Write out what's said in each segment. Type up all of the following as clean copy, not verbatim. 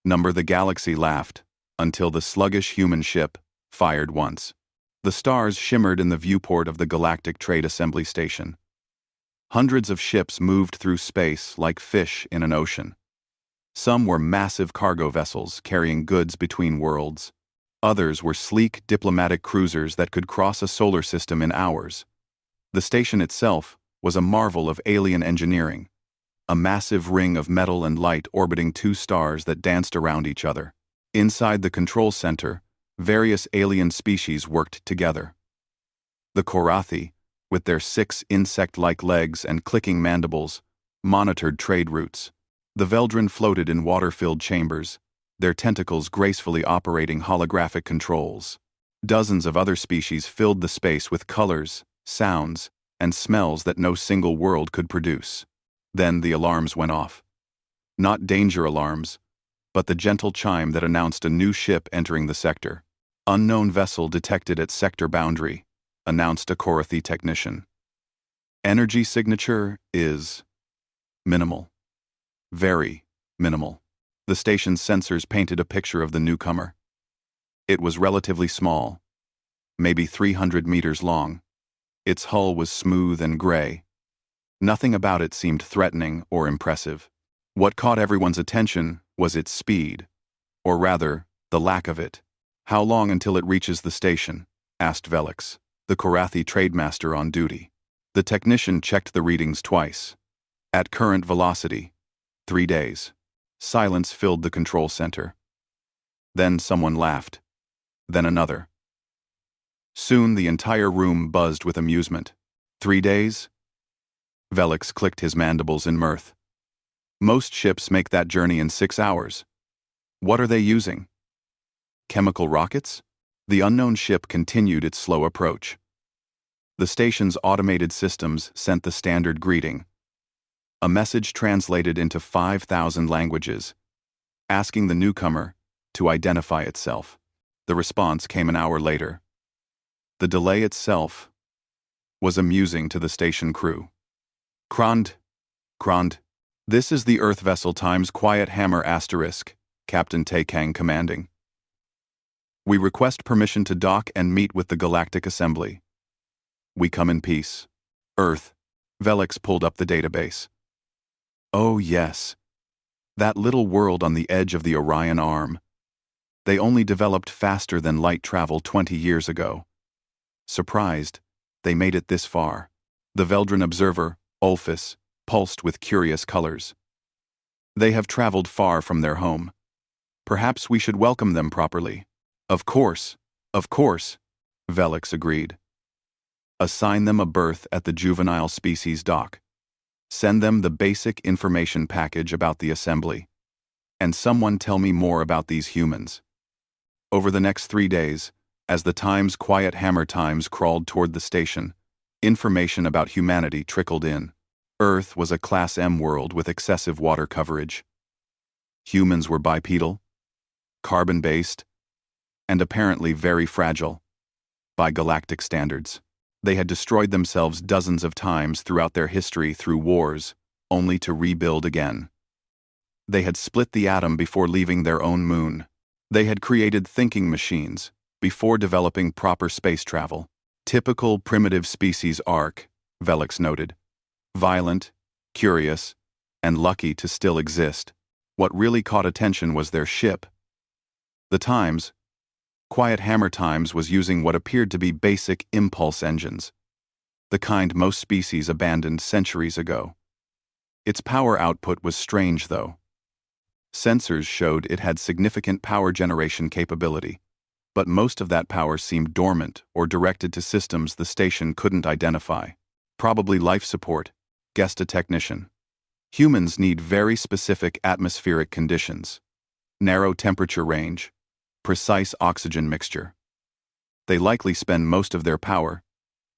Number the galaxy laughed, until the sluggish human ship fired once. The stars shimmered in the viewport of the Galactic Trade Assembly Station. Hundreds of ships moved through space like fish in an ocean. Some were massive cargo vessels carrying goods between worlds. Others were sleek diplomatic cruisers that could cross a solar system in hours. The station itself was a marvel of alien engineering, a massive ring of metal and light orbiting two stars that danced around each other. Inside the control center, various alien species worked together. The Korathi, with their 6 insect-like legs and clicking mandibles, monitored trade routes. The Veldrin floated in water-filled chambers, their tentacles gracefully operating holographic controls. Dozens of other species filled the space with colors, sounds, and smells that no single world could produce. Then the alarms went off. Not danger alarms, but the gentle chime that announced a new ship entering the sector. Unknown vessel detected at sector boundary, announced a Korathi technician. Energy signature is minimal. Very minimal. The station's sensors painted a picture of the newcomer. It was relatively small, maybe 300 meters long. Its hull was smooth and gray. Nothing about it seemed threatening or impressive. What caught everyone's attention was its speed, or rather, the lack of it. "How long until it reaches the station?" asked Velix, the Korathi trademaster on duty. The technician checked the readings twice. At current velocity, 3 days. Silence filled the control center. Then someone laughed. Then another. Soon the entire room buzzed with amusement. 3 days? Velix clicked his mandibles in mirth. Most ships make that journey in 6 hours. What are they using? Chemical rockets? The unknown ship continued its slow approach. The station's automated systems sent the standard greeting. A message translated into 5,000 languages, asking the newcomer to identify itself. The response came an hour later. The delay itself was amusing to the station crew. Krond, this is the Earth vessel times Quiet Hammer *, Captain Taekang commanding. We request permission to dock and meet with the Galactic Assembly. We come in peace. Earth. Velix pulled up the database. Oh yes. That little world on the edge of the Orion Arm. They only developed faster than light travel 20 years ago. Surprised, they made it this far. The Veldrin observer, Ulfus, pulsed with curious colors. They have traveled far from their home. Perhaps we should welcome them properly. Of course, Velix agreed. Assign them a berth at the juvenile species dock. Send them the basic information package about the assembly. And someone tell me more about these humans. Over the next 3 days, as the Times Quiet Hammer Times crawled toward the station, information about humanity trickled in. Earth was a Class M world with excessive water coverage. Humans were bipedal, carbon-based, and apparently very fragile. By galactic standards, they had destroyed themselves dozens of times throughout their history through wars, only to rebuild again. They had split the atom before leaving their own moon. They had created thinking machines before developing proper space travel. Typical primitive species arc, Velix noted. Violent, curious, and lucky to still exist. What really caught attention was their ship. The Times, Quiet Hammer Times, was using what appeared to be basic impulse engines, the kind most species abandoned centuries ago. Its power output was strange, though. Sensors showed it had significant power generation capability, but most of that power seemed dormant or directed to systems the station couldn't identify. Probably life support, guessed a technician. Humans need very specific atmospheric conditions, narrow temperature range, precise oxygen mixture. They likely spend most of their power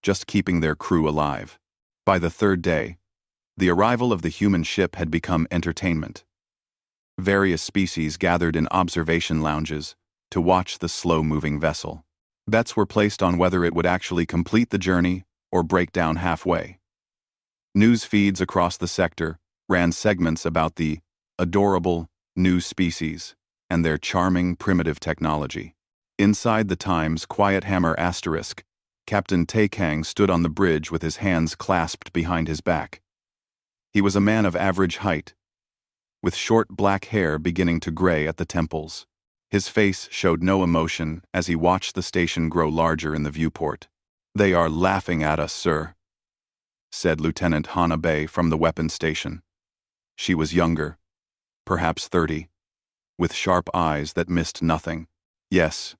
just keeping their crew alive. By the 3rd day, the arrival of the human ship had become entertainment. Various species gathered in observation lounges to watch the slow-moving vessel. Bets were placed on whether it would actually complete the journey or break down halfway. News feeds across the sector ran segments about the adorable new species. and their charming primitive technology. Inside the Times Quiet Hammer asterisk, Captain Tae Kang stood on the bridge with his hands clasped behind his back. He was a man of average height, with short black hair beginning to gray at the temples. His face showed no emotion as he watched the station grow larger in the viewport. "They are laughing at us, sir," said Lieutenant Hana Bay from the weapons station. She was younger, perhaps 30, with sharp eyes that missed nothing. "Yes,"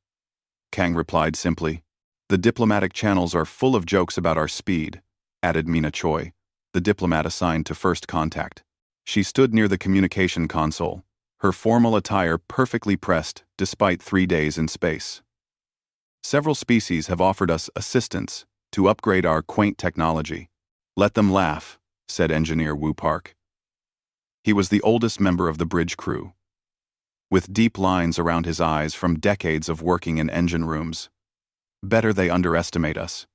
Kang replied simply. "The diplomatic channels are full of jokes about our speed," added Mina Choi, the diplomat assigned to first contact. She stood near the communication console, her formal attire perfectly pressed despite 3 days in space. "Several species have offered us assistance to upgrade our quaint technology. Let them laugh," said Engineer Wu Park. He was the oldest member of the bridge crew, with deep lines around his eyes from decades of working in engine rooms. "Better they underestimate us."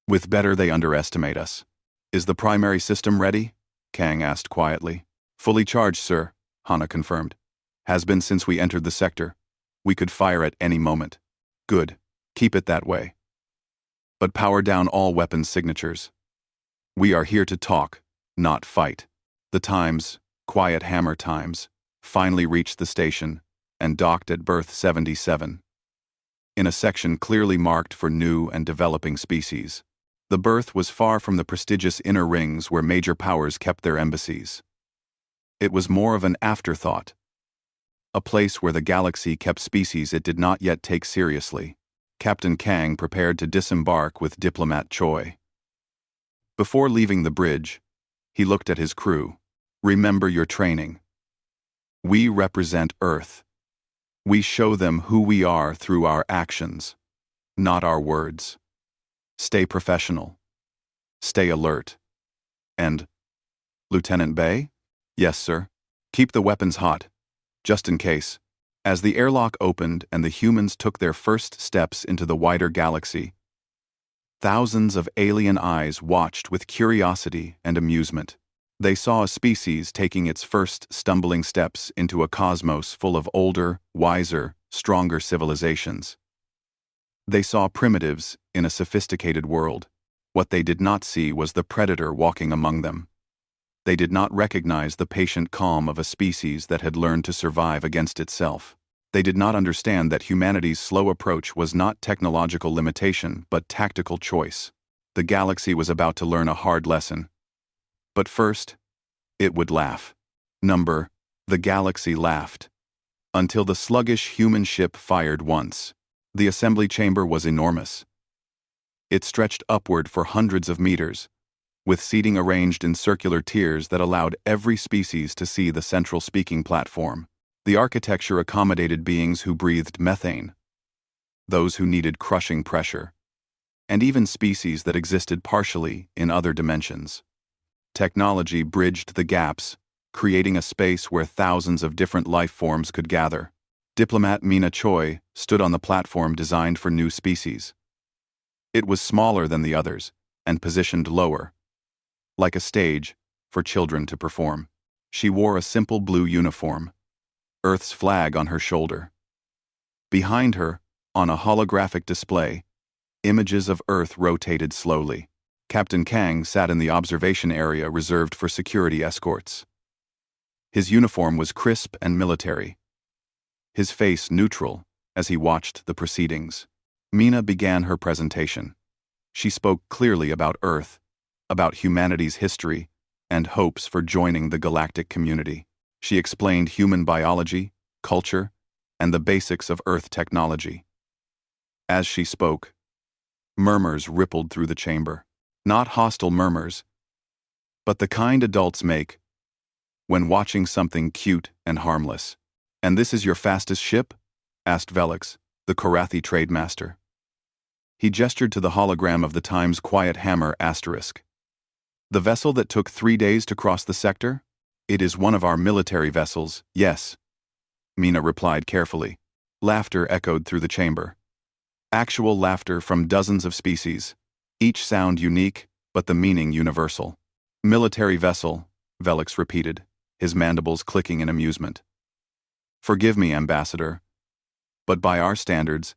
"With better they underestimate us. Is the primary system ready?" Kang asked quietly. "Fully charged, sir," Hana confirmed. "Has been since we entered the sector. We could fire at any moment." "Good. Keep it that way. But power down all weapons signatures. We are here to talk, not fight." The Times, Quiet Hammer Times, finally reached the station and docked at berth 77. In a section clearly marked for new and developing species. The berth was far from the prestigious inner rings where major powers kept their embassies. It was more of an afterthought, a place where the galaxy kept species it did not yet take seriously. Captain Kang prepared to disembark with Diplomat Choi. Before leaving the bridge, he looked at his crew. "Remember your training. We represent Earth. We show them who we are through our actions, not our words. Stay professional. Stay alert. And, Lieutenant Bay?" "Yes, sir. Keep the weapons hot, just in case." As the airlock opened and the humans took their first steps into the wider galaxy, thousands of alien eyes watched with curiosity and amusement. They saw a species taking its first stumbling steps into a cosmos full of older, wiser, stronger civilizations. They saw primitives in a sophisticated world. What they did not see was the predator walking among them. They did not recognize the patient calm of a species that had learned to survive against itself. They did not understand that humanity's slow approach was not technological limitation but tactical choice. The galaxy was about to learn a hard lesson. But first, it would laugh. The galaxy laughed. Until the sluggish human ship fired once. The assembly chamber was enormous. It stretched upward for hundreds of meters, with seating arranged in circular tiers that allowed every species to see the central speaking platform. The architecture accommodated beings who breathed methane, those who needed crushing pressure, and even species that existed partially in other dimensions. Technology bridged the gaps, creating a space where thousands of different life forms could gather. Diplomat Mina Choi stood on the platform designed for new species. It was smaller than the others and positioned lower, like a stage for children to perform. She wore a simple blue uniform, Earth's flag on her shoulder. Behind her, on a holographic display, images of Earth rotated slowly. Captain Kang sat in the observation area reserved for security escorts. His uniform was crisp and military, his face neutral as he watched the proceedings. Mina began her presentation. She spoke clearly about Earth, about humanity's history, and hopes for joining the galactic community. She explained human biology, culture, and the basics of Earth technology. As she spoke, murmurs rippled through the chamber. Not hostile murmurs, but the kind adults make when watching something cute and harmless. "And this is your fastest ship?" asked Velix, the Korathi trademaster. He gestured to the hologram of the Times Quiet Hammer asterisk. "The vessel that took 3 days to cross the sector? It is one of our military vessels, yes," Mina replied carefully. Laughter echoed through the chamber. Actual laughter from dozens of species, each sound unique, but the meaning universal. "Military vessel," Velix repeated, his mandibles clicking in amusement. Forgive me, Ambassador, but by our standards,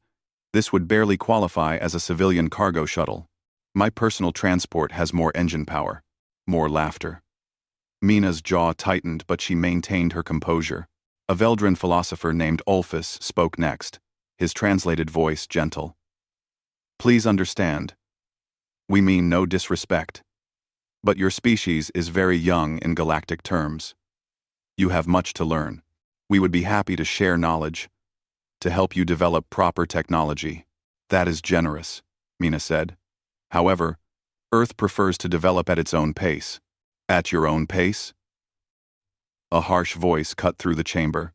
this would barely qualify as a civilian cargo shuttle. My personal transport has more engine power. More laughter. Mina's jaw tightened, but she maintained her composure. A Veldran philosopher named Ulfus spoke next, his translated voice gentle. Please understand. We mean no disrespect. But your species is very young in galactic terms. You have much to learn. We would be happy to share knowledge, to help you develop proper technology. That is generous, Mina said. However, Earth prefers to develop at its own pace. At your own pace? A harsh voice cut through the chamber.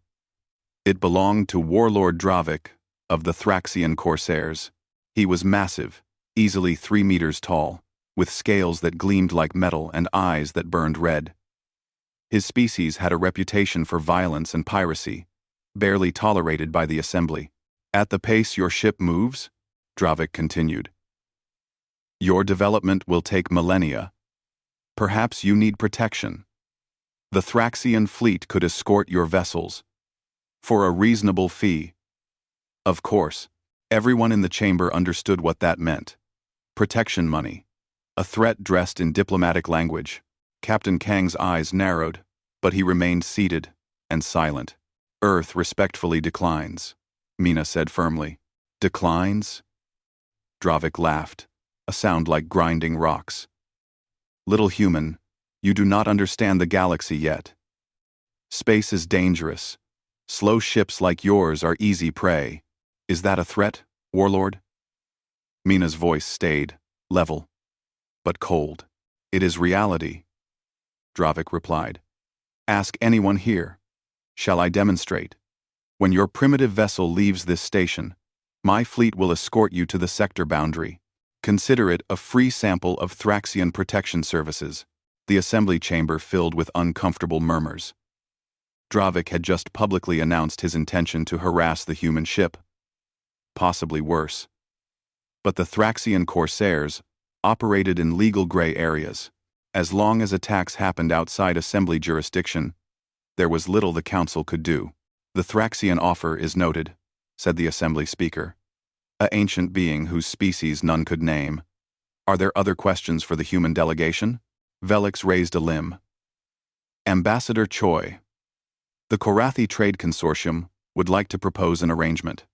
It belonged to Warlord Dravik of the Thraxian Corsairs. He was massive, easily 3 meters tall, with scales that gleamed like metal and eyes that burned red. His species had a reputation for violence and piracy, barely tolerated by the assembly. At the pace your ship moves, Dravik continued, your development will take millennia. Perhaps you need protection. The Thraxian fleet could escort your vessels for a reasonable fee. Of course, everyone in the chamber understood what that meant. Protection money. A threat dressed in diplomatic language. Captain Kang's eyes narrowed, but he remained seated and silent. Earth respectfully declines, Mina said firmly. Declines? Dravik laughed, a sound like grinding rocks. Little human, you do not understand the galaxy yet. Space is dangerous. Slow ships like yours are easy prey. Is that a threat, Warlord? Mina's voice stayed, level, but cold. It is reality, Dravik replied. Ask anyone here. Shall I demonstrate? When your primitive vessel leaves this station, my fleet will escort you to the sector boundary. Consider it a free sample of Thraxian protection services. The assembly chamber filled with uncomfortable murmurs. Dravik had just publicly announced his intention to harass the human ship. Possibly worse. But the Thraxian Corsairs operated in legal gray areas. As long as attacks happened outside assembly jurisdiction, there was little the council could do. The Thraxian offer is noted, said the assembly speaker, an ancient being whose species none could name. Are there other questions for the human delegation? Velix raised a limb. Ambassador Choi. The Korathi Trade Consortium would like to propose an arrangement.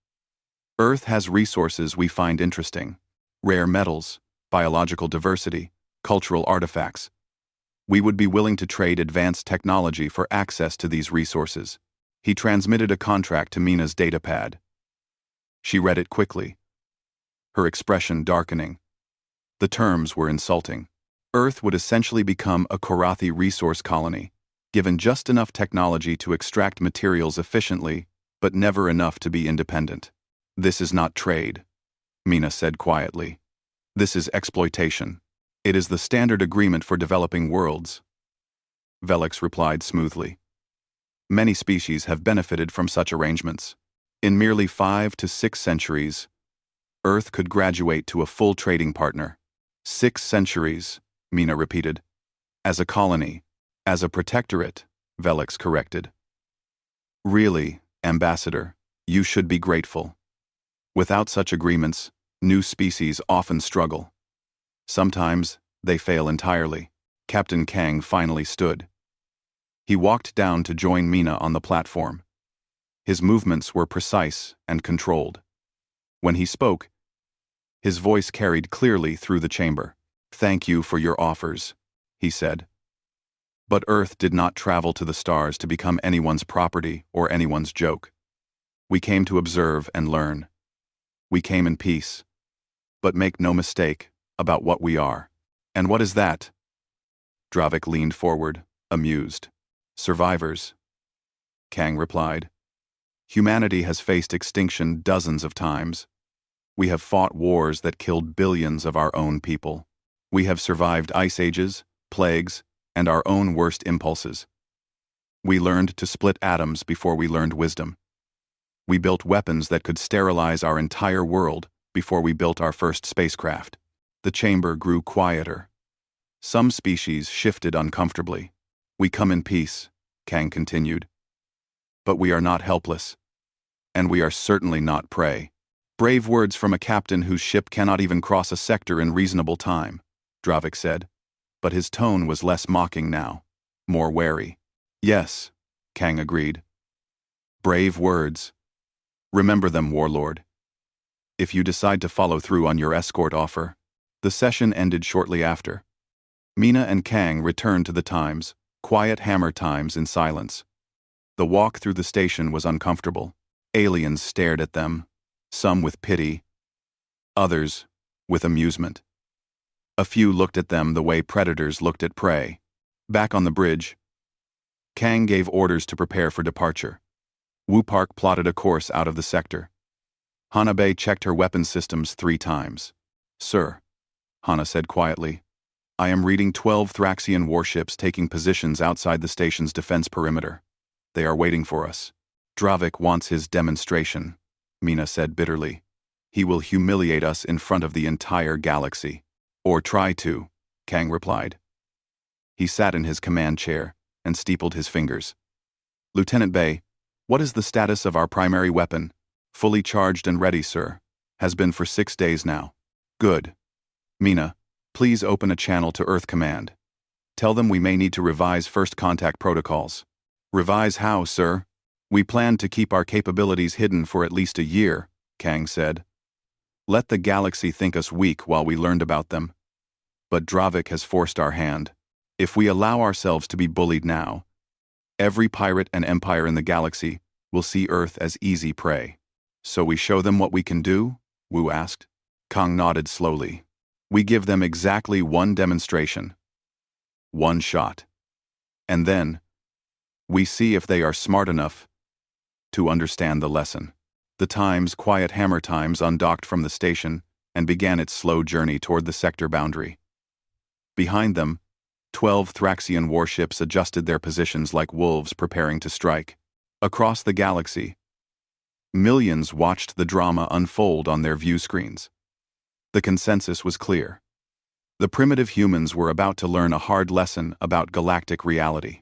Earth has resources we find interesting. Rare metals, biological diversity, cultural artifacts. We would be willing to trade advanced technology for access to these resources. He transmitted a contract to Mina's datapad. She read it quickly, her expression darkening. The terms were insulting. Earth would essentially become a Korathi resource colony, given just enough technology to extract materials efficiently, but never enough to be independent. This is not trade, Mina said quietly. This is exploitation. It is the standard agreement for developing worlds. Velix replied smoothly. Many species have benefited from such arrangements. In merely 5 to 6 centuries, Earth could graduate to a full trading partner. 6 centuries, Mina repeated. As a colony, as a protectorate, Velix corrected. Really, Ambassador, you should be grateful. Without such agreements, new species often struggle. Sometimes, they fail entirely. Captain Kang finally stood. He walked down to join Mina on the platform. His movements were precise and controlled. When he spoke, his voice carried clearly through the chamber. Thank you for your offers, he said. But Earth did not travel to the stars to become anyone's property or anyone's joke. We came to observe and learn. We came in peace. But make no mistake about what we are. And what is that? Dravik leaned forward, amused. Survivors. Kang replied. Humanity has faced extinction dozens of times. We have fought wars that killed billions of our own people. We have survived ice ages, plagues, and our own worst impulses. We learned to split atoms before we learned wisdom. We built weapons that could sterilize our entire world before we built our first spacecraft. The chamber grew quieter. Some species shifted uncomfortably. We come in peace, Kang continued. But we are not helpless. And we are certainly not prey. Brave words from a captain whose ship cannot even cross a sector in reasonable time, Dravik said. But his tone was less mocking now, more wary. Yes, Kang agreed. Brave words. Remember them, Warlord. If you decide to follow through on your escort offer. The session ended shortly after. Mina and Kang returned to the Times, quiet hammer times in silence. The walk through the station was uncomfortable. Aliens stared at them, some with pity, others with amusement. A few looked at them the way predators looked at prey. Back on the bridge, Kang gave orders to prepare for departure. Wu Park plotted a course out of the sector. Hanabe checked her weapon systems 3 times. Sir, Hana said quietly, I am reading 12 Thraxian warships taking positions outside the station's defense perimeter. They are waiting for us. Dravik wants his demonstration, Mina said bitterly. He will humiliate us in front of the entire galaxy. Or try to, Kang replied. He sat in his command chair and steepled his fingers. Lieutenant Bay, what is the status of our primary weapon? Fully charged and ready, sir. Has been for 6 days now. Good. Mina, please open a channel to Earth Command. Tell them we may need to revise first contact protocols. Revise how, sir? We plan to keep our capabilities hidden for at least a year, Kang said. Let the galaxy think us weak while we learned about them. But Dravik has forced our hand. If we allow ourselves to be bullied now, every pirate and empire in the galaxy will see Earth as easy prey. So we show them what we can do? Wu asked. Kang nodded slowly. We give them exactly 1 demonstration. 1 shot. And then, we see if they are smart enough to understand the lesson. The Times' quiet hammer times undocked from the station and began its slow journey toward the sector boundary. Behind them, 12 Thraxian warships adjusted their positions like wolves preparing to strike. Across the galaxy, millions watched the drama unfold on their view screens. The consensus was clear. The primitive humans were about to learn a hard lesson about galactic reality.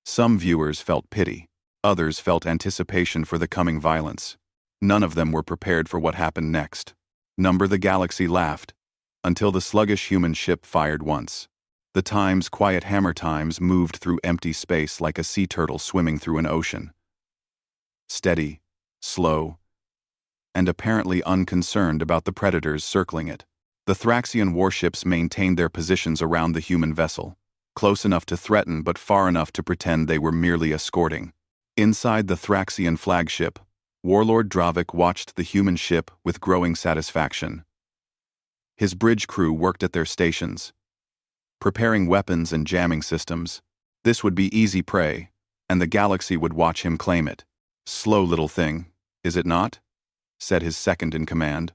Some viewers felt pity, others felt anticipation for the coming violence. None of them were prepared for what happened next. Number the Galaxy laughed, until the sluggish human ship fired once. The Times' quiet hammer times moved through empty space like a sea turtle swimming through an ocean. Steady, slow, and apparently unconcerned about the predators circling it. The Thraxian warships maintained their positions around the human vessel, close enough to threaten but far enough to pretend they were merely escorting. Inside the Thraxian flagship, Warlord Dravik watched the human ship with growing satisfaction. His bridge crew worked at their stations, preparing weapons and jamming systems. This would be easy prey, and the galaxy would watch him claim it. Slow little thing, is it not? Said his second-in-command,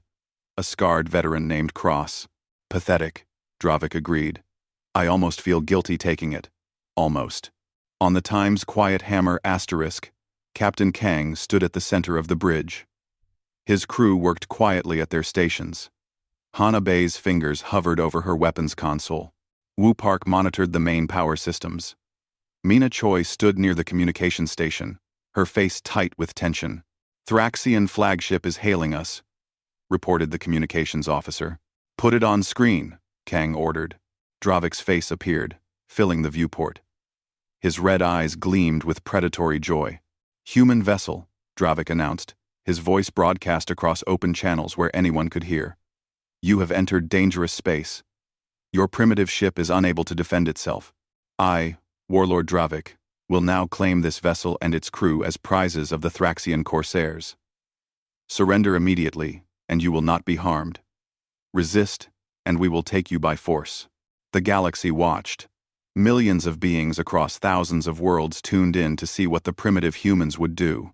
a scarred veteran named Cross. Pathetic, Dravik agreed. I almost feel guilty taking it. Almost. On the Times' quiet hammer asterisk, Captain Kang stood at the center of the bridge. His crew worked quietly at their stations. Hanabe's fingers hovered over her weapons console. Wu Park monitored the main power systems. Mina Choi stood near the communication station, her face tight with tension. Thraxian flagship is hailing us, reported the communications officer. Put it on screen, Kang ordered. Dravik's face appeared, filling the viewport. His red eyes gleamed with predatory joy. Human vessel, Dravik announced, his voice broadcast across open channels where anyone could hear. You have entered dangerous space. Your primitive ship is unable to defend itself. I, Warlord Dravik, will now claim this vessel and its crew as prizes of the Thraxian corsairs. Surrender immediately, and you will not be harmed. Resist, and we will take you by force. The galaxy watched. Millions of beings across thousands of worlds tuned in to see what the primitive humans would do.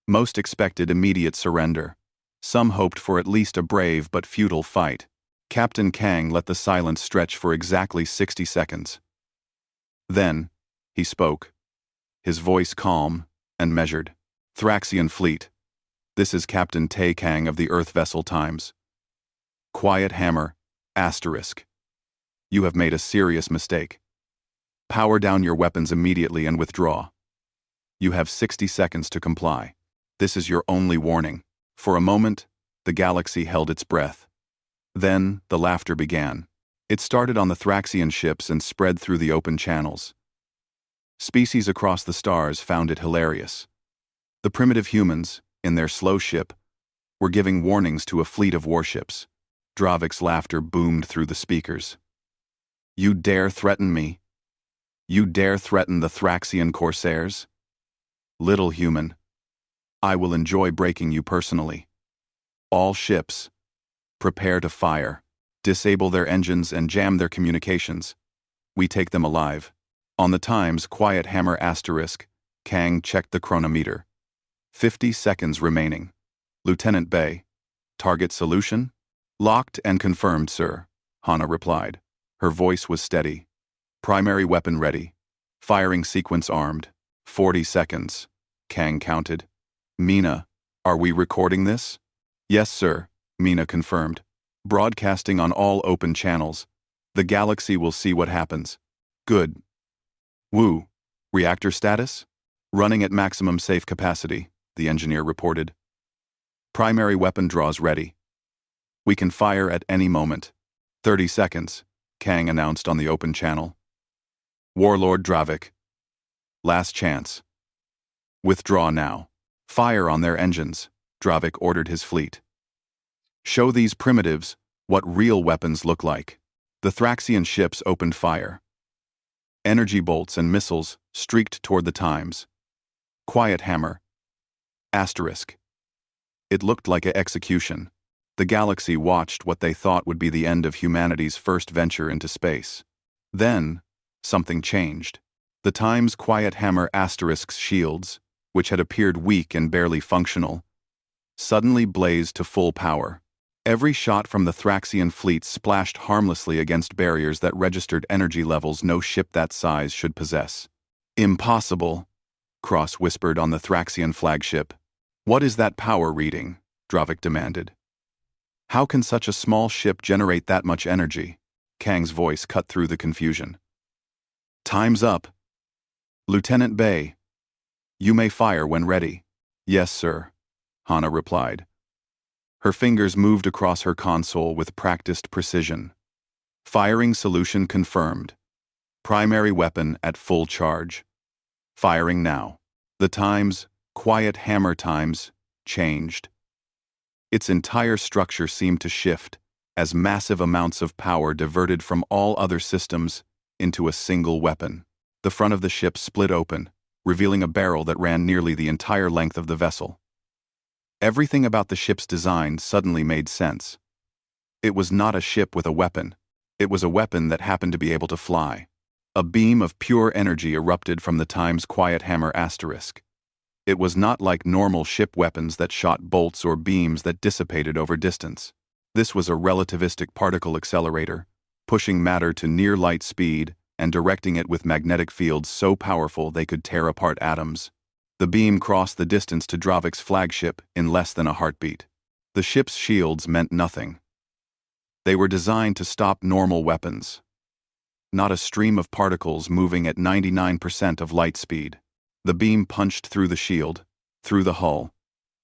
Most expected immediate surrender. Some hoped for at least a brave but futile fight. Captain Kang let the silence stretch for exactly 60 seconds. Then, he spoke, his voice calm and measured. Thraxian fleet. This is Captain Tae Kang of the Earth Vessel Times. Quiet hammer, asterisk. You have made a serious mistake. Power down your weapons immediately and withdraw. You have 60 seconds to comply. This is your only warning. For a moment, the galaxy held its breath. Then, the laughter began. It started on the Thraxian ships and spread through the open channels. Species across the stars found it hilarious. The primitive humans, in their slow ship, were giving warnings to a fleet of warships. Dravik's laughter boomed through the speakers. You dare threaten me? You dare threaten the Thraxian corsairs? Little human, I will enjoy breaking you personally. All ships, prepare to fire. Disable their engines and jam their communications. We take them alive. On the Times Quiet Hammer asterisk, Kang checked the chronometer. 50 seconds remaining. Lieutenant Bay. Target solution? Locked and confirmed, sir, Hana replied. Her voice was steady. Primary weapon ready. Firing sequence armed. 40 seconds. Kang counted. Mina, are we recording this? Yes, sir, Mina confirmed. Broadcasting on all open channels. The galaxy will see what happens. Good. Woo. Reactor status? Running at maximum safe capacity, the engineer reported. Primary weapon draws ready. We can fire at any moment. 30 seconds, Kang announced on the open channel. Warlord Dravik. Last chance. Withdraw now. Fire on their engines, Dravik ordered his fleet. Show these primitives what real weapons look like. The Thraxian ships opened fire. Energy bolts and missiles streaked toward the Times. Quiet Hammer. Asterisk. It looked like an execution. The galaxy watched what they thought would be the end of humanity's first venture into space. Then, something changed. The Times Quiet Hammer asterisk's shields, which had appeared weak and barely functional, suddenly blazed to full power. Every shot from the Thraxian fleet splashed harmlessly against barriers that registered energy levels no ship that size should possess. Impossible, Cross whispered on the Thraxian flagship. What is that power reading? Dravik demanded. How can such a small ship generate that much energy? Kang's voice cut through the confusion. Time's up. Lieutenant Bay. You may fire when ready. Yes, sir, Hana replied. Her fingers moved across her console with practiced precision. Firing solution confirmed. Primary weapon at full charge. Firing now. The Times, Quiet Hammer Times, changed. Its entire structure seemed to shift as massive amounts of power diverted from all other systems into a single weapon. The front of the ship split open, revealing a barrel that ran nearly the entire length of the vessel. Everything about the ship's design suddenly made sense. It was not a ship with a weapon. It was a weapon that happened to be able to fly. A beam of pure energy erupted from the Times Quiet Hammer asterisk. It was not like normal ship weapons that shot bolts or beams that dissipated over distance. This was a relativistic particle accelerator, pushing matter to near light speed and directing it with magnetic fields so powerful they could tear apart atoms. The beam crossed the distance to Dravik's flagship in less than a heartbeat. The ship's shields meant nothing. They were designed to stop normal weapons. Not a stream of particles moving at 99% of light speed. The beam punched through the shield, through the hull,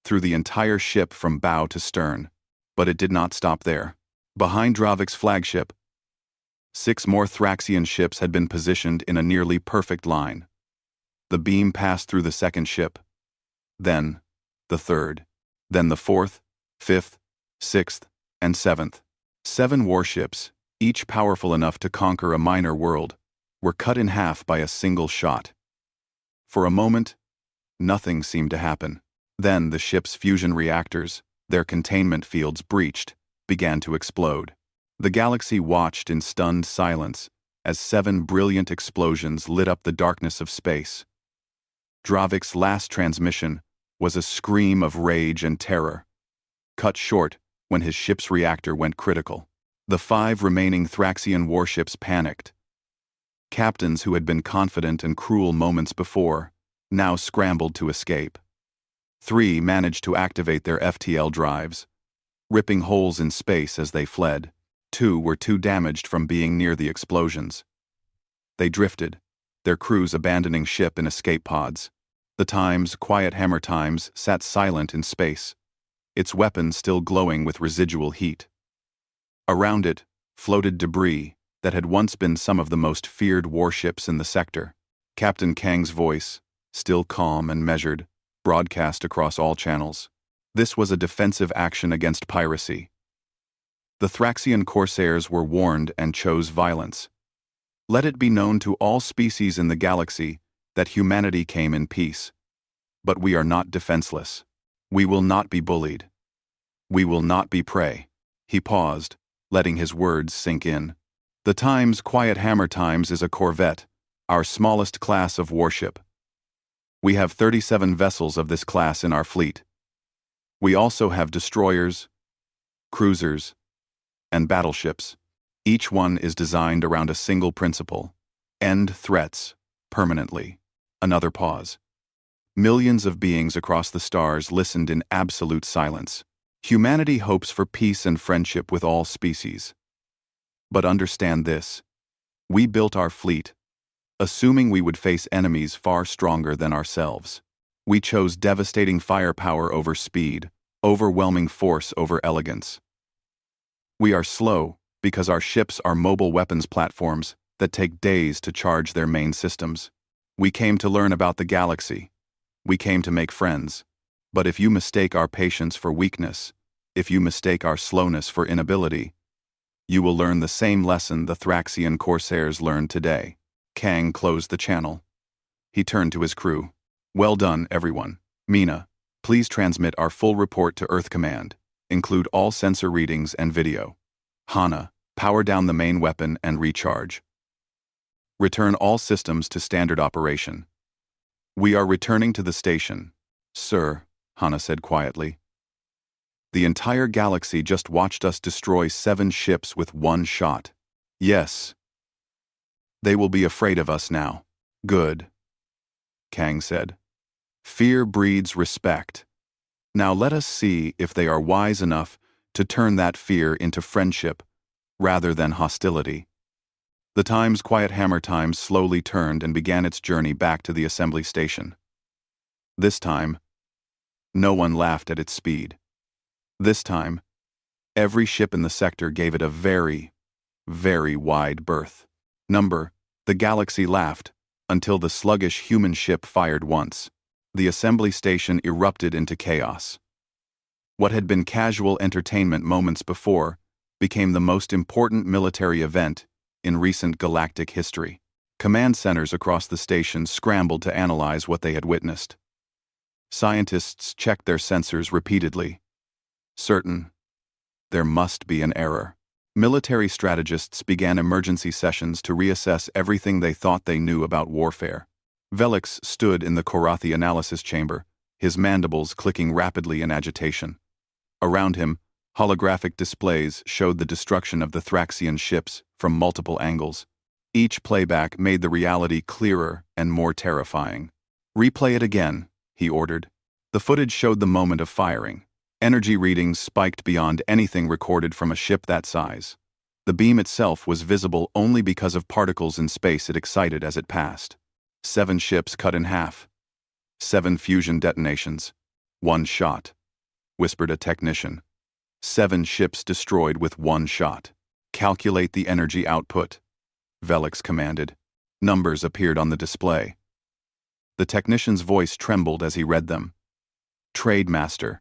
through the entire ship from bow to stern. But it did not stop there. Behind Dravik's flagship, 6 more Thraxian ships had been positioned in a nearly perfect line. The beam passed through the second ship, then the third, then the fourth, fifth, sixth, and seventh. 7 warships, each powerful enough to conquer a minor world, were cut in half by a single shot. For a moment, nothing seemed to happen. Then the ship's fusion reactors, their containment fields breached, began to explode. The galaxy watched in stunned silence as 7 brilliant explosions lit up the darkness of space. Dravik's last transmission was a scream of rage and terror, cut short when his ship's reactor went critical. The 5 remaining Thraxian warships panicked. Captains who had been confident and cruel moments before now scrambled to escape. 3 managed to activate their FTL drives, ripping holes in space as they fled. 2 were too damaged from being near the explosions. They drifted, their crews abandoning ship in escape pods. The Times, quiet Hammer Times, sat silent in space, its weapon still glowing with residual heat. Around it floated debris that had once been some of the most feared warships in the sector. Captain Kang's voice, still calm and measured, broadcast across all channels. This was a defensive action against piracy. The Thraxian corsairs were warned and chose violence. Let it be known to all species in the galaxy that humanity came in peace. But we are not defenseless. We will not be bullied. We will not be prey. He paused, letting his words sink in. The Times, quiet Hammer Times, is a corvette, our smallest class of warship. We have 37 vessels of this class in our fleet. We also have destroyers, cruisers, and battleships. Each one is designed around a single principle: end threats permanently. Another pause. Millions of beings across the stars listened in absolute silence. Humanity hopes for peace and friendship with all species. But understand this: we built our fleet, assuming we would face enemies far stronger than ourselves. We chose devastating firepower over speed, overwhelming force over elegance. We are slow because our ships are mobile weapons platforms that take days to charge their main systems. We came to learn about the galaxy. We came to make friends. But if you mistake our patience for weakness, if you mistake our slowness for inability, you will learn the same lesson the Thraxian corsairs learned today. Kang closed the channel. He turned to his crew. Well done, everyone. Mina, please transmit our full report to Earth Command. Include all sensor readings and video. Hana, power down the main weapon and recharge. Return all systems to standard operation. We are returning to the station, sir, Hana said quietly. The entire galaxy just watched us destroy 7 ships with one shot. Yes. They will be afraid of us now. Good, Kang said. Fear breeds respect. Now let us see if they are wise enough to turn that fear into friendship rather than hostility. The Times, quiet Hammer Times, slowly turned and began its journey back to the assembly station. This time, no one laughed at its speed. This time, every ship in the sector gave it a very, very wide berth. The galaxy laughed until the sluggish human ship fired once. The assembly station erupted into chaos. What had been casual entertainment moments before became the most important military event in recent galactic history. Command centers across the station scrambled to analyze what they had witnessed. Scientists checked their sensors repeatedly. Certain, there must be an error. Military strategists began emergency sessions to reassess everything they thought they knew about warfare. Velix stood in the Korathi analysis chamber, his mandibles clicking rapidly in agitation. Around him, holographic displays showed the destruction of the Thraxian ships from multiple angles. Each playback made the reality clearer and more terrifying. Replay it again, he ordered. The footage showed the moment of firing. Energy readings spiked beyond anything recorded from a ship that size. The beam itself was visible only because of particles in space it excited as it passed. 7 ships cut in half. 7 fusion detonations. 1 shot, whispered a technician. 7 ships destroyed with 1 shot. Calculate the energy output, Velix commanded. Numbers appeared on the display. The technician's voice trembled as he read them. Trademaster.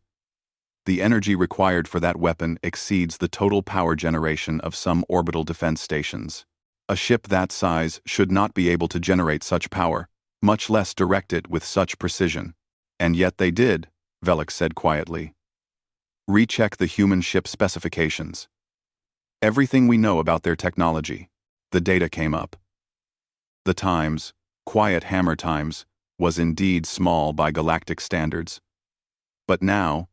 The energy required for that weapon exceeds the total power generation of some orbital defense stations. A ship that size should not be able to generate such power, much less direct it with such precision. And yet they did, Velix said quietly. Recheck the human ship specifications. Everything we know about their technology. The data came up. The Times, quiet Hammer Times, was indeed small by galactic standards. But now,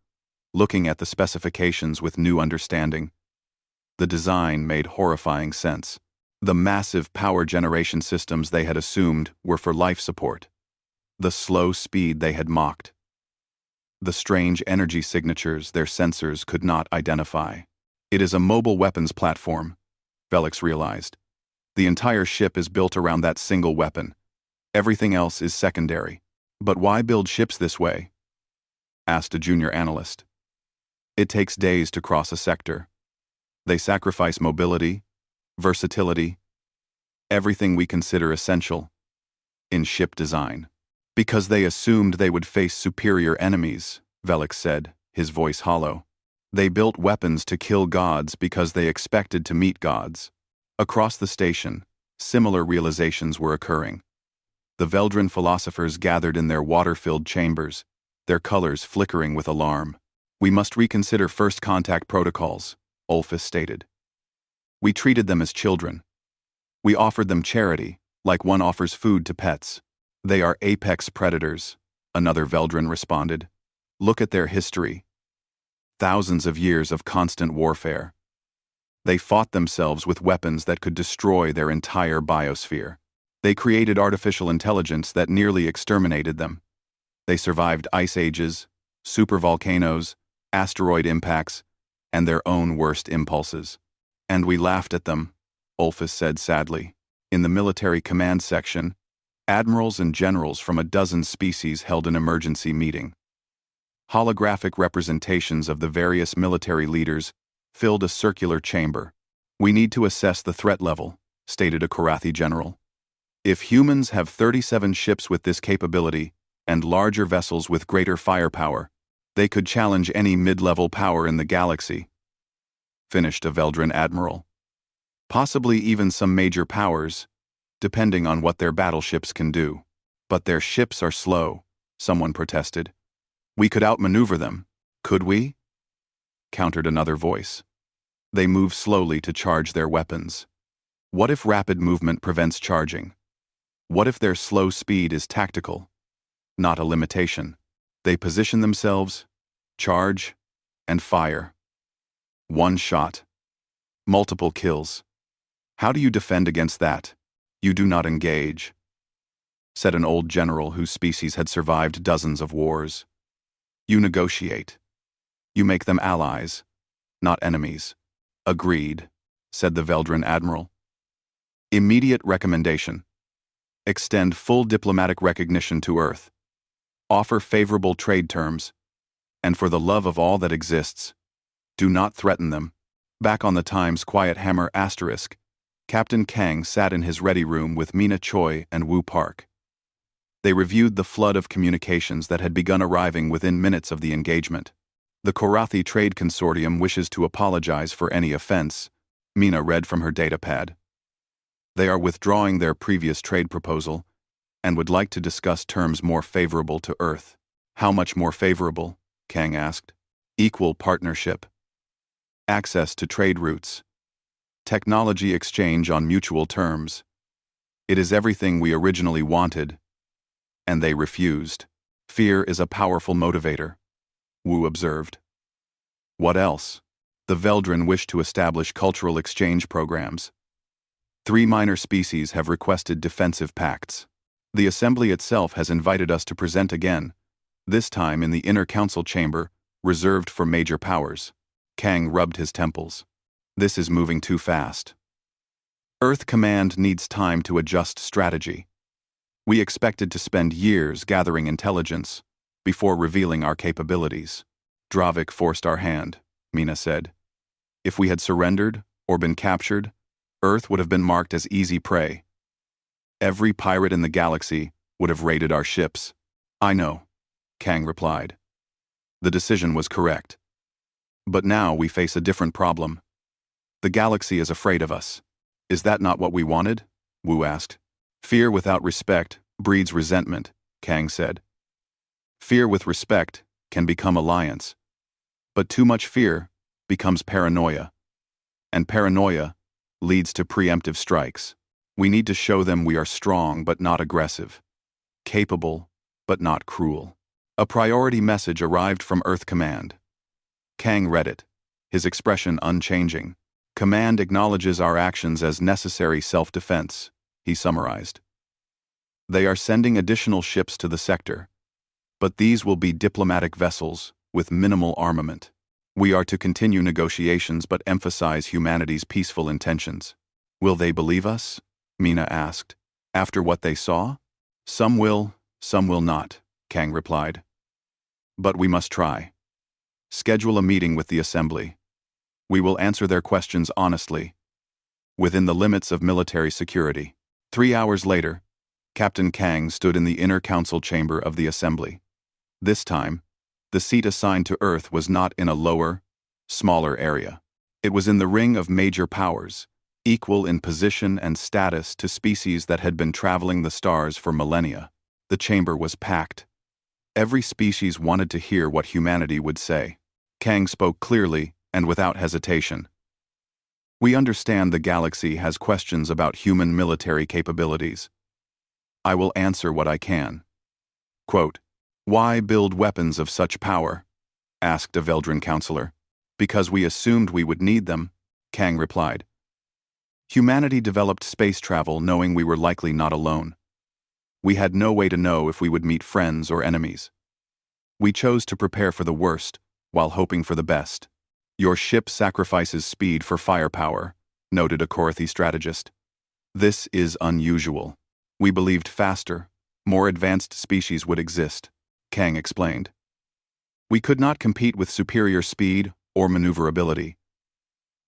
looking at the specifications with new understanding, the design made horrifying sense. The massive power generation systems they had assumed were for life support. The slow speed they had mocked. The strange energy signatures their sensors could not identify. It is a mobile weapons platform, Velix realized. The entire ship is built around that single weapon. Everything else is secondary. But why build ships this way? Asked a junior analyst. It takes days to cross a sector. They sacrifice mobility, versatility, everything we consider essential in ship design. Because they assumed they would face superior enemies, Velix said, his voice hollow. They built weapons to kill gods because they expected to meet gods. Across the station, similar realizations were occurring. The Veldran philosophers gathered in their water-filled chambers, their colors flickering with alarm. We must reconsider first contact protocols, Ulfus stated. We treated them as children. We offered them charity, like one offers food to pets. They are apex predators, another Veldran responded. Look at their history. Thousands of years of constant warfare. They fought themselves with weapons that could destroy their entire biosphere. They created artificial intelligence that nearly exterminated them. They survived ice ages, supervolcanoes, asteroid impacts, and their own worst impulses. And we laughed at them, Ulfus said sadly. In the military command section, admirals and generals from a dozen species held an emergency meeting. Holographic representations of the various military leaders filled a circular chamber. We need to assess the threat level, stated a Korathi general. If humans have 37 ships with this capability, and larger vessels with greater firepower, they could challenge any mid-level power in the galaxy, finished a Veldran admiral. Possibly even some major powers, depending on what their battleships can do. But their ships are slow, someone protested. We could outmaneuver them, could we? Countered another voice. They move slowly to charge their weapons. What if rapid movement prevents charging? What if their slow speed is tactical, not a limitation? They position themselves, charge, and fire. One shot. Multiple kills. How do you defend against that? You do not engage, said an old general whose species had survived dozens of wars. You negotiate. You make them allies, not enemies. Agreed, said the Veldran admiral. Immediate recommendation. Extend full diplomatic recognition to Earth. Offer favorable trade terms. And for the love of all that exists, do not threaten them. Back on the Times Quiet Hammer *, Captain Kang sat in his ready room with Mina Choi and Wu Park. They reviewed the flood of communications that had begun arriving within minutes of the engagement. The Korathi Trade Consortium wishes to apologize for any offense, Mina read from her datapad. They are withdrawing their previous trade proposal and would like to discuss terms more favorable to Earth. How much more favorable? Kang asked. Equal partnership. Access to trade routes. Technology exchange on mutual terms. It is everything we originally wanted, and they refused. Fear is a powerful motivator, Wu observed. What else? The Veldran wish to establish cultural exchange programs. 3 minor species have requested defensive pacts. The Assembly itself has invited us to present again, this time in the inner council chamber, reserved for major powers. Kang rubbed his temples. This is moving too fast. Earth Command needs time to adjust strategy. We expected to spend years gathering intelligence before revealing our capabilities. Dravik forced our hand, Mina said. If we had surrendered or been captured, Earth would have been marked as easy prey. Every pirate in the galaxy would have raided our ships. I know, Kang replied. The decision was correct. But now we face a different problem. The galaxy is afraid of us. Is that not what we wanted? Wu asked. Fear without respect breeds resentment, Kang said. Fear with respect can become alliance. But too much fear becomes paranoia. And paranoia leads to preemptive strikes. We need to show them we are strong but not aggressive. Capable but not cruel. A priority message arrived from Earth Command. Kang read it, his expression unchanging. Command acknowledges our actions as necessary self-defense, he summarized. They are sending additional ships to the sector, but these will be diplomatic vessels with minimal armament. We are to continue negotiations but emphasize humanity's peaceful intentions. Will they believe us? Mina asked. After what they saw? Some will not, Kang replied. But we must try. Schedule a meeting with the assembly. We will answer their questions honestly, within the limits of military security. 3 hours later, Captain Kang stood in the inner council chamber of the assembly. This time, the seat assigned to Earth was not in a lower, smaller area. It was in the ring of major powers, equal in position and status to species that had been traveling the stars for millennia. The chamber was packed. Every species wanted to hear what humanity would say. Kang spoke clearly and without hesitation. We understand the galaxy has questions about human military capabilities. I will answer what I can. Quote, "Why build weapons of such power?" asked a Veldran counselor. "Because we assumed we would need them," Kang replied. Humanity developed space travel knowing we were likely not alone. We had no way to know if we would meet friends or enemies. We chose to prepare for the worst, while hoping for the best. "Your ship sacrifices speed for firepower," noted a Korathi strategist. "This is unusual. We believed faster, more advanced species would exist," Kang explained. "We could not compete with superior speed or maneuverability.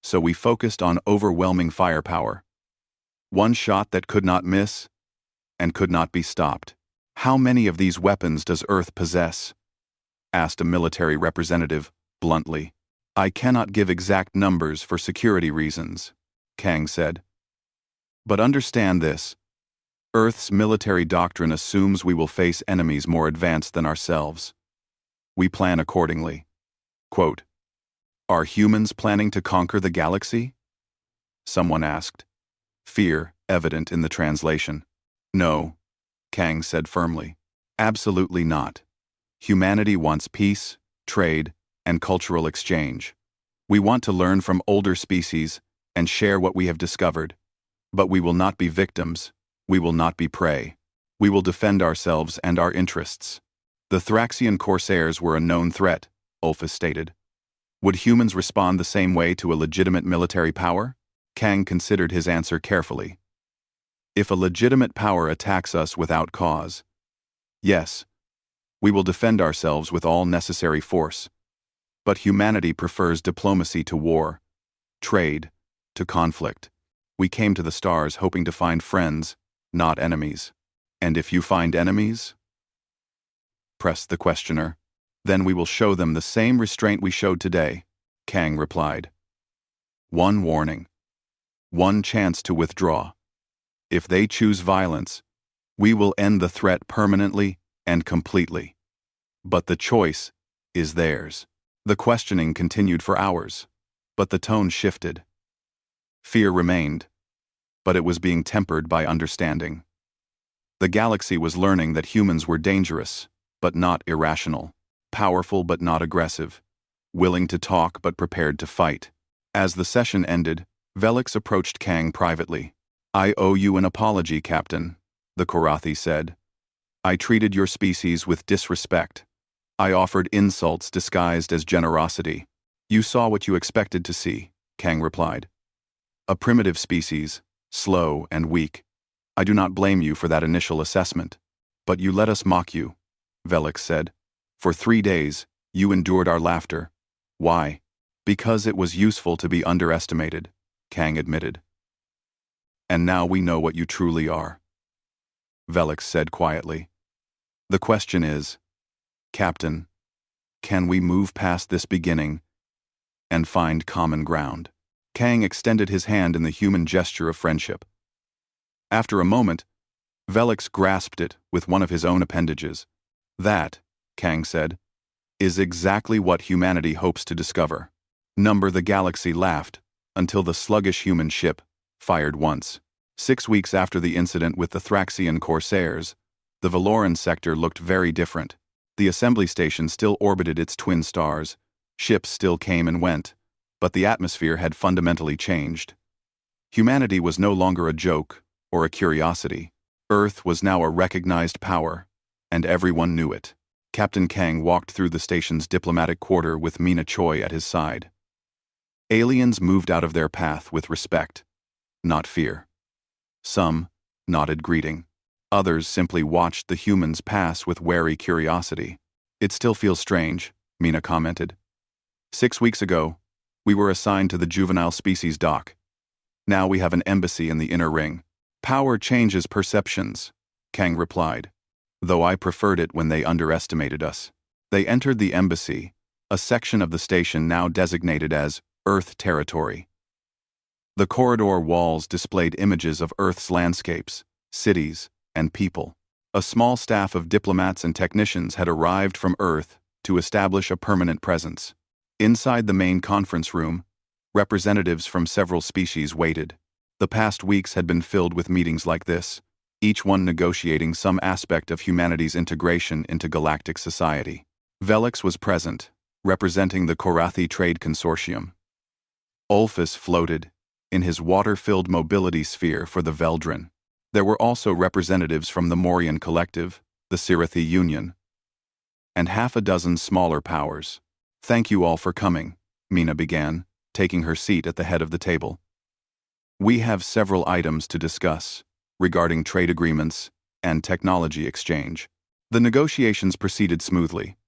So we focused on overwhelming firepower. One shot that could not miss and could not be stopped." "How many of these weapons does Earth possess?" asked a military representative, bluntly. "I cannot give exact numbers for security reasons," Kang said. "But understand this. Earth's military doctrine assumes we will face enemies more advanced than ourselves. We plan accordingly." Quote, "Are humans planning to conquer the galaxy?" someone asked, fear evident in the translation. "No," Kang said firmly. "Absolutely not. Humanity wants peace, trade, and cultural exchange. We want to learn from older species and share what we have discovered. But we will not be victims. We will not be prey. We will defend ourselves and our interests." The Thraxian Corsairs were a known threat, Ulfus stated. Would humans respond the same way to a legitimate military power? Kang considered his answer carefully. If a legitimate power attacks us without cause, yes, we will defend ourselves with all necessary force. But humanity prefers diplomacy to war, trade to conflict. We came to the stars hoping to find friends, not enemies. And if you find enemies? Pressed the questioner. Then we will show them the same restraint we showed today, Kang replied. One warning. One chance to withdraw. If they choose violence, we will end the threat permanently and completely. But the choice is theirs. The questioning continued for hours, but the tone shifted. Fear remained, but it was being tempered by understanding. The galaxy was learning that humans were dangerous, but not irrational, powerful but not aggressive, willing to talk but prepared to fight. As the session ended, Velix approached Kang privately. "I owe you an apology, Captain," the Korathi said. "I treated your species with disrespect. I offered insults disguised as generosity." "You saw what you expected to see," Kang replied. "A primitive species, slow and weak. I do not blame you for that initial assessment. But you let us mock you," Velix said. "For 3 days, you endured our laughter. Why?" "Because it was useful to be underestimated," Kang admitted. "And now we know what you truly are," Velix said quietly. "The question is, Captain, can we move past this beginning and find common ground?" Kang extended his hand in the human gesture of friendship. After a moment, Velix grasped it with one of his own appendages. "That," Kang said, "is exactly what humanity hopes to discover." The galaxy laughed, until the sluggish human ship fired once. 6 weeks after the incident with the Thraxian Corsairs, the Valoran sector looked very different. The assembly station still orbited its twin stars, ships still came and went, but the atmosphere had fundamentally changed. Humanity was no longer a joke or a curiosity. Earth was now a recognized power, and everyone knew it. Captain Kang walked through the station's diplomatic quarter with Mina Choi at his side. Aliens moved out of their path with respect, not fear. Some nodded greeting. Others simply watched the humans pass with wary curiosity. "It still feels strange," Mina commented. "6 weeks ago, we were assigned to the juvenile species dock. Now we have an embassy in the inner ring. Power changes perceptions," Kang replied, "though I preferred it when they underestimated us." They entered the embassy, a section of the station now designated as Earth Territory. The corridor walls displayed images of Earth's landscapes, cities, and people. A small staff of diplomats and technicians had arrived from Earth to establish a permanent presence. Inside the main conference room, representatives from several species waited. The past weeks had been filled with meetings like this, each one negotiating some aspect of humanity's integration into galactic society. Velix was present, representing the Korathi Trade Consortium. Ulfus floated in his water-filled mobility sphere for the Veldrin. There were also representatives from the Morian Collective, the Sirathi Union, and half a dozen smaller powers. "Thank you all for coming," Mina began, taking her seat at the head of the table. "We have several items to discuss regarding trade agreements and technology exchange." The negotiations proceeded smoothly.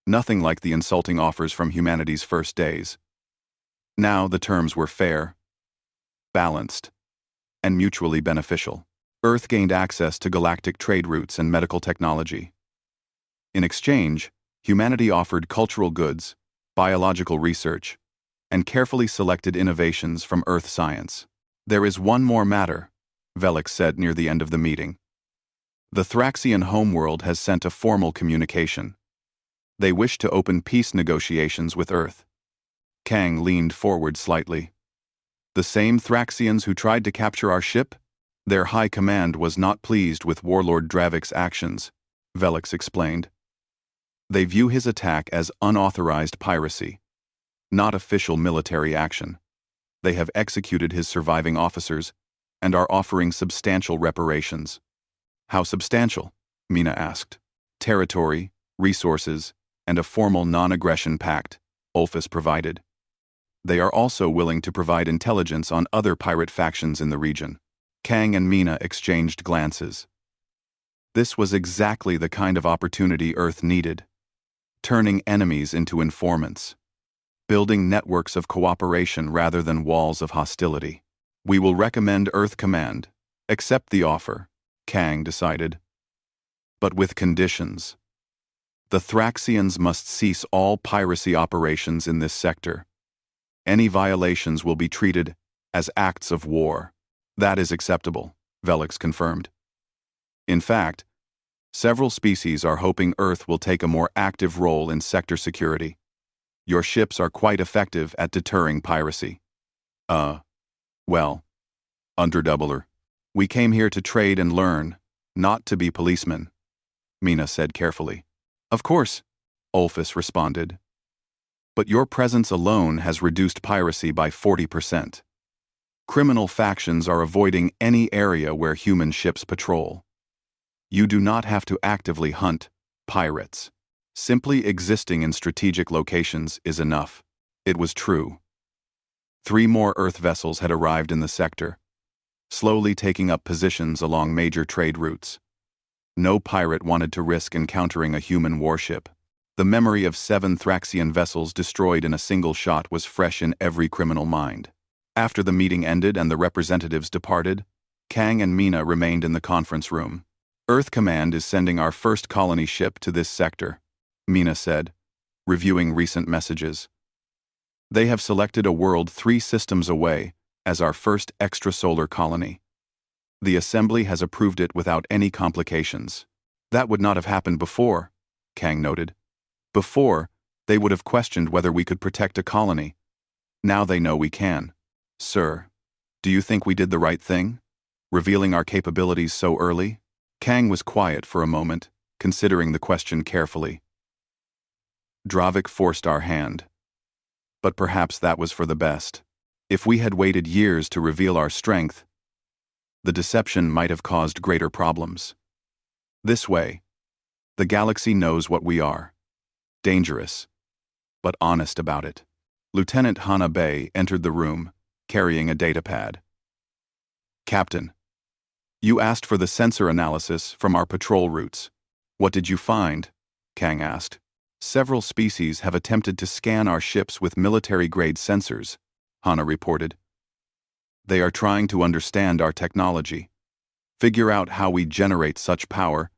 Nothing like the insulting offers from humanity's first days. Now the terms were fair, balanced, and mutually beneficial. Earth gained access to galactic trade routes and medical technology. In exchange, humanity offered cultural goods, biological research, and carefully selected innovations from Earth science. "There is one more matter," Velix said near the end of the meeting. "The Thraxian homeworld has sent a formal communication. They wish to open peace negotiations with Earth." Kang leaned forward slightly. "The same Thraxians who tried to capture our ship? Their high command was not pleased with Warlord Dravik's actions," Velix explained. "They view his attack as unauthorized piracy, not official military action. They have executed his surviving officers and are offering substantial reparations." "How substantial?" Mina asked. "Territory, resources, and a formal non-aggression pact," Ulfus provided. "They are also willing to provide intelligence on other pirate factions in the region." Kang and Mina exchanged glances. This was exactly the kind of opportunity Earth needed. Turning enemies into informants. Building networks of cooperation rather than walls of hostility. "We will recommend Earth Command. Accept the offer," Kang decided. "But with conditions. The Thraxians must cease all piracy operations in this sector. Any violations will be treated as acts of war." "That is acceptable," Velix confirmed. "In fact, several species are hoping Earth will take a more active role in sector security. Your ships are quite effective at deterring piracy." Well, Underdoubler. We came here to trade and learn, not to be policemen," Mina said carefully. "Of course," Ulfus responded. "But your presence alone has reduced piracy by 40%. Criminal factions are avoiding any area where human ships patrol. You do not have to actively hunt pirates. Simply existing in strategic locations is enough." It was true. 3 more Earth vessels had arrived in the sector, slowly taking up positions along major trade routes. No pirate wanted to risk encountering a human warship. The memory of 7 Thraxian vessels destroyed in a single shot was fresh in every criminal mind. After the meeting ended and the representatives departed, Kang and Mina remained in the conference room. "Earth Command is sending our first colony ship to this sector," Mina said, reviewing recent messages. "They have selected a world 3 systems away as our first extrasolar colony. The Assembly has approved it without any complications." "That would not have happened before," Kang noted. "Before, they would have questioned whether we could protect a colony. Now they know we can." "Sir, do you think we did the right thing, revealing our capabilities so early?" Kang was quiet for a moment, considering the question carefully. "Dravik forced our hand. But perhaps that was for the best. If we had waited years to reveal our strength, the deception might have caused greater problems. This way, the galaxy knows what we are. Dangerous, but honest about it." Lieutenant Hana Bay entered the room, carrying a datapad. "Captain, You asked for the sensor analysis from our patrol routes. What did you find? Kang asked. Several species have attempted to scan our ships with military-grade sensors, Hana reported. They are trying to understand our technology, figure out how we generate such power,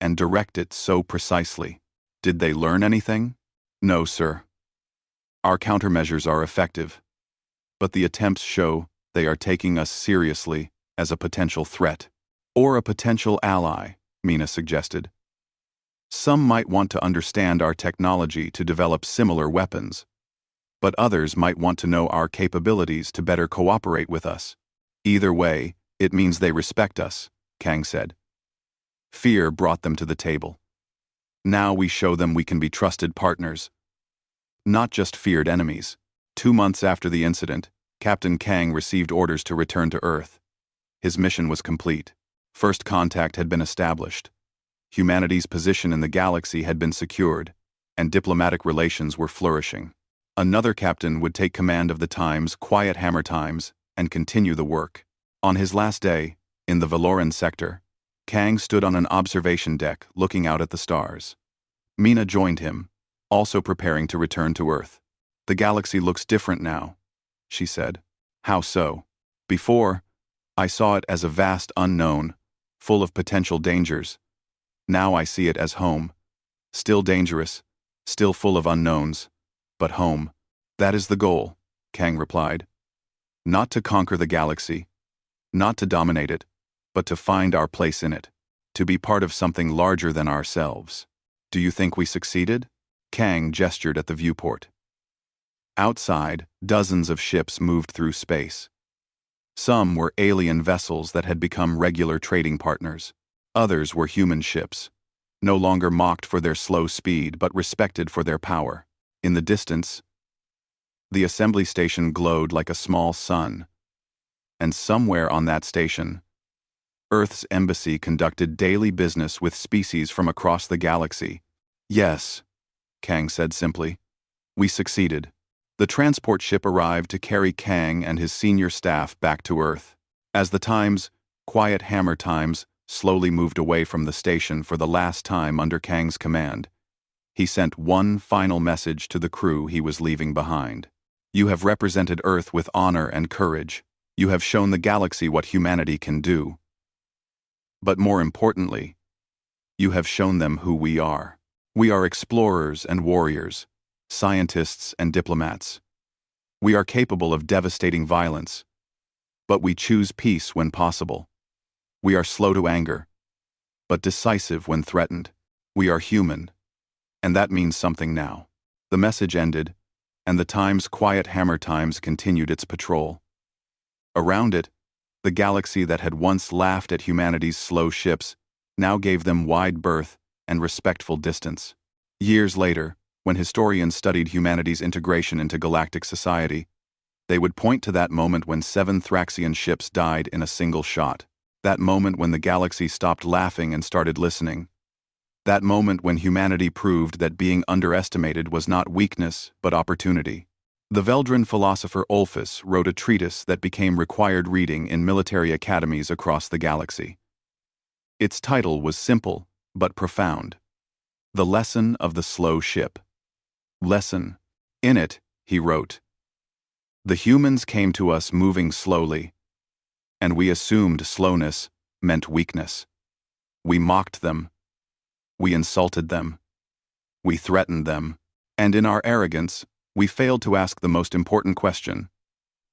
and direct it so precisely. Did they learn anything? No, sir. Our countermeasures are effective, but the attempts show they are taking us seriously as a potential threat. Or a potential ally, Mina suggested. Some might want to understand our technology to develop similar weapons, but others might want to know our capabilities to better cooperate with us. Either way, it means they respect us, Kang said. Fear brought them to the table. Now we show them we can be trusted partners, not just feared enemies. 2 months after the incident, Captain Kang received orders to return to Earth. His mission was complete. First contact had been established. Humanity's position in the galaxy had been secured, and diplomatic relations were flourishing. Another captain would take command of the Times, Quiet Hammer Times, and continue the work. On his last day, in the Valoran sector, Kang stood on an observation deck looking out at the stars. Mina joined him, also preparing to return to Earth. The galaxy looks different now, she said. How so? Before, I saw it as a vast unknown, full of potential dangers. Now I see it as home. Still dangerous, still full of unknowns, but home. That is the goal, Kang replied. Not to conquer the galaxy, not to dominate it, but to find our place in it, to be part of something larger than ourselves. Do you think we succeeded? Kang gestured at the viewport. Outside, dozens of ships moved through space. Some were alien vessels that had become regular trading partners. Others were human ships, no longer mocked for their slow speed but respected for their power. In the distance, the assembly station glowed like a small sun. And somewhere on that station, Earth's embassy conducted daily business with species from across the galaxy. Yes, Kang said simply. We succeeded. The transport ship arrived to carry Kang and his senior staff back to Earth. As the Times, Quiet Hammer Times, slowly moved away from the station for the last time under Kang's command, he sent one final message to the crew he was leaving behind. You have represented Earth with honor and courage. You have shown the galaxy what humanity can do. But more importantly, you have shown them who we are. We are explorers and warriors, scientists and diplomats. We are capable of devastating violence, but we choose peace when possible. We are slow to anger, but decisive when threatened. We are human, and that means something now. The message ended, and the Times Quiet Hammer Times continued its patrol. Around it, the galaxy that had once laughed at humanity's slow ships now gave them wide berth and respectful distance. Years later, when historians studied humanity's integration into galactic society, they would point to that moment when 7 Thraxian ships died in a single shot. That moment when the galaxy stopped laughing and started listening. That moment when humanity proved that being underestimated was not weakness, but opportunity. The Veldran philosopher Olphus wrote a treatise that became required reading in military academies across the galaxy. Its title was simple, but profound. The Lesson of the Slow Ship. Lesson. In it, he wrote, the humans came to us moving slowly, and we assumed slowness meant weakness. We mocked them. We insulted them. We threatened them. And in our arrogance, we failed to ask the most important question.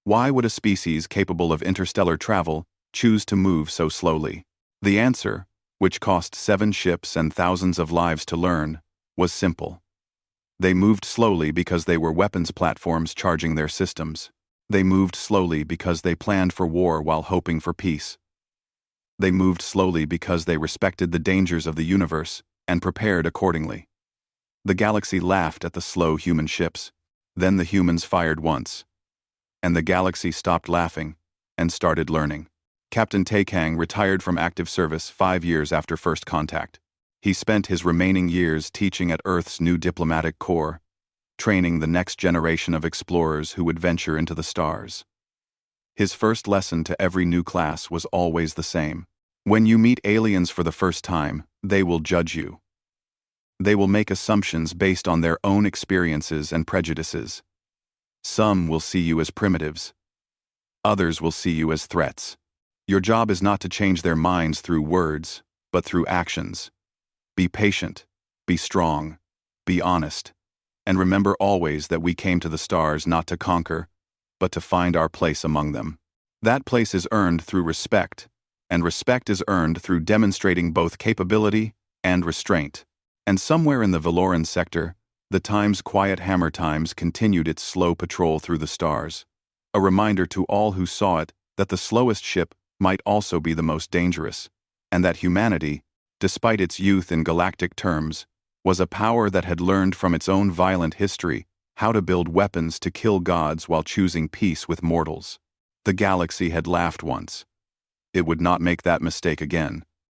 Why would a species capable of interstellar travel choose to move so slowly? The answer, which cost 7 ships and thousands of lives to learn, was simple. They moved slowly because they were weapons platforms charging their systems. They moved slowly because they planned for war while hoping for peace. They moved slowly because they respected the dangers of the universe and prepared accordingly. The galaxy laughed at the slow human ships. Then the humans fired once, and the galaxy stopped laughing and started learning. Captain Taekang retired from active service 5 years after first contact. He spent his remaining years teaching at Earth's new diplomatic corps, training the next generation of explorers who would venture into the stars. His first lesson to every new class was always the same. When you meet aliens for the first time, they will judge you. They will make assumptions based on their own experiences and prejudices. Some will see you as primitives. Others will see you as threats. Your job is not to change their minds through words, but through actions. Be patient, be strong, be honest, and remember always that we came to the stars not to conquer, but to find our place among them. That place is earned through respect, and respect is earned through demonstrating both capability and restraint. And somewhere in the Valoran sector, the Time's quiet hammer times continued its slow patrol through the stars, a reminder to all who saw it that the slowest ship might also be the most dangerous, and that humanity, despite its youth in galactic terms, was a power that had learned from its own violent history how to build weapons to kill gods while choosing peace with mortals. The galaxy had laughed once. It would not make that mistake again.